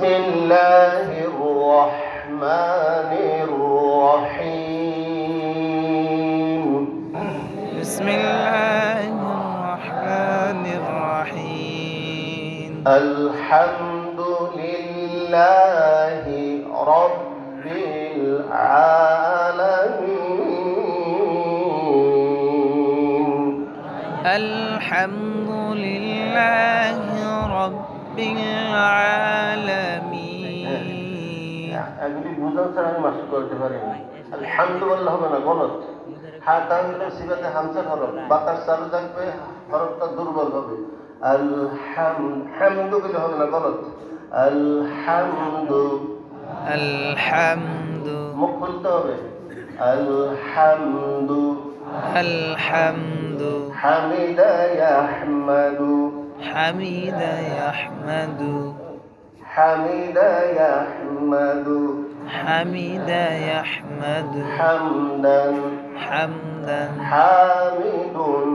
بسم الله الرحمن الرحيم بسم الله الرحمن الرحيم الحمد لله رب العالمين الحمد لله رب العالمين এগুলি বুঝার ছাড়া আমি মাস্টার করতে পারিনি। আলহামদুলিল্লাহ হবে না, গলত। হাত আনলে সিবাতে হামসা হরফ, বাতাস চালু থাকবে, হরফটা দুর্বল হবে। হামদু বলে হবে না, গলত। আলহামদু, الحمد মুখ খুলতে হবে। আলহামদু, الحمد হামিদা ইয়াহমাদু, حميد يحمد হামিদা ইয়াহমাদু, حميد يحمد হামদান, حمدا হামিদুন,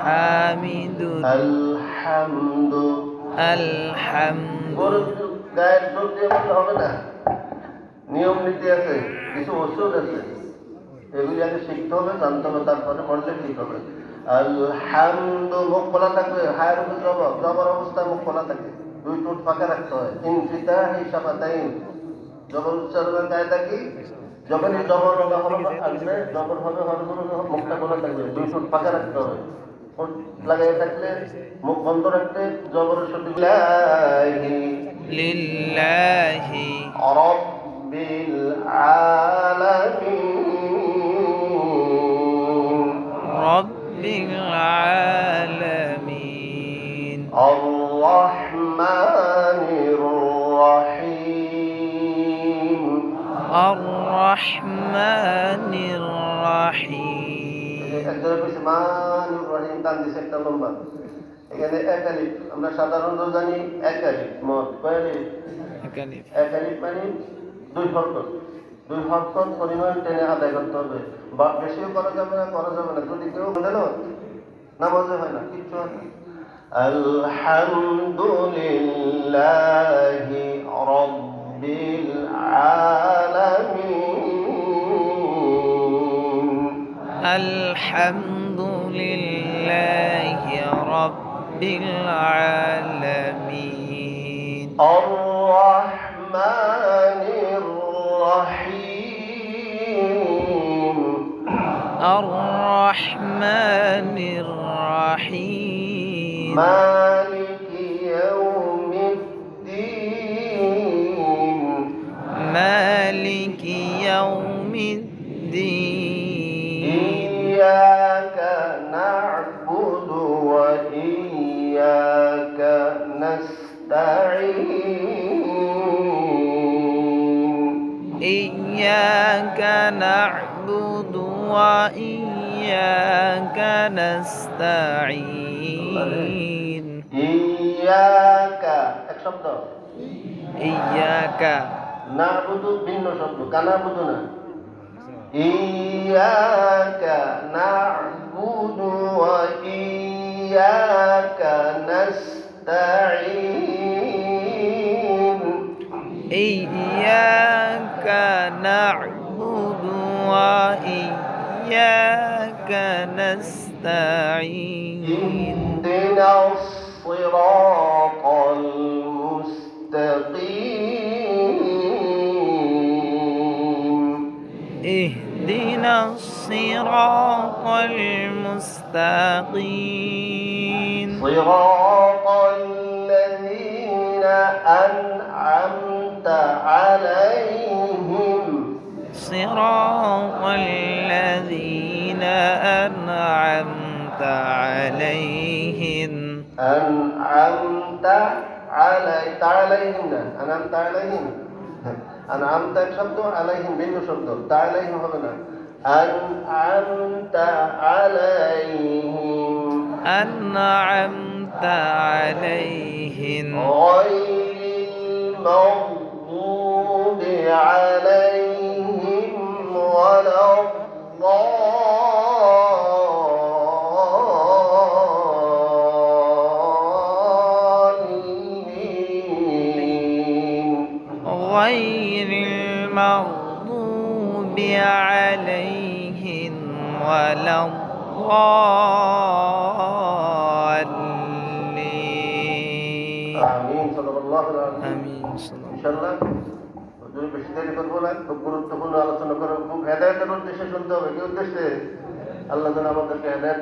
حامد আলহামদু। الحمد গায়ের জোর দিয়ে বললে হবে না, নিয়ম নীতি আছে, কিছু ওষুধ আছে, এগুলি আগে শিখতে হবে, জানতে হবে, তারপরে পড়লে ঠিক হবে। আলহামদু, মুখ খোলা থাকবে, হায়ের উপর জবর, জবর অবস্থায় মুখ খোলা থাকে, দুই ঠোঁট ফাঁকা রাখতে হয়। ইনফিতাহি শাফাতাইন, জবর উচ্চারণের কায়দা কি? যখনই জবর আসবে, জবর হবে, মুখটা খোলা থাকবে, দুই ঠোঁট ফাঁকা রাখতে হবে। ঠোঁট লাগাই থাকলে মুখ বন্ধ রাখতে জবরের সঠিক لله রব্বিল আলামিন رب العالمين আর-রহমানির রহিম الرحمن الرحيم একজনের পিছনে মানির রহিম টান দিছে একটা লম্বা। এখানে এক আলিফ, আমরা সাধারণত জানি এক আলিফ মত, কয় আলিফ? أكلف এক আলিফ মানে দুই হরকত, দুই হরকত পরিমাণ টেনে আদায় করতে হবে। বা বেশিও করা যাবে না, যদি কেউ বলেন নামাজে হয় না, কিচ্ছু হয় না। আলহামদুলিল্লাহি রাব্বিল আলামিন الحمد لله رب العالمين আর-রহমানির রহিম الرحمن الرحيم মালিকি ইয়াউমিদ্দিন مالك يوم الدين ইyyaka না'বুদু ওয়া ইyyaka নাস্তাঈন إياك نعبد وإياك نستعين ইyyaka এক শব্দ, إياك না'বুদু ভিন্ন শব্দ, কানাবুদু না। ইyyaka না'বুদু ওয়া ইyyaka নাস্তাঈন إياك نعبد وإياك نستعين اهدنا الصراط المستقيم اهدنا الصراط المستقيم صراط الذين أنعمت عليهم صراط الذين أنعمت عليهم أنعمت عليهم أنعمت عليهم أنعمت এক শব্দ, আলাইহিম ভিন্ন শব্দ, তাআলাইহিম হবে না। أنعمت عليهم أنعمت عليهم غير المغضوب عليهم ولا الضالين غير المغضوب عليهم ولا الضالين আমিন সাল্লাল্লাহু আলাইহি آمين صلى الله ইনশাআল্লাহ যদি বেশি দেরি করবো না, খুব গুরুত্বপূর্ণ আলোচনা করে খুব হেদায়েতের উদ্দেশ্যে শুনতে হবে। কি উদ্দেশ্যে? আল্লাহ যেন আমাদেরকে হেদায়েত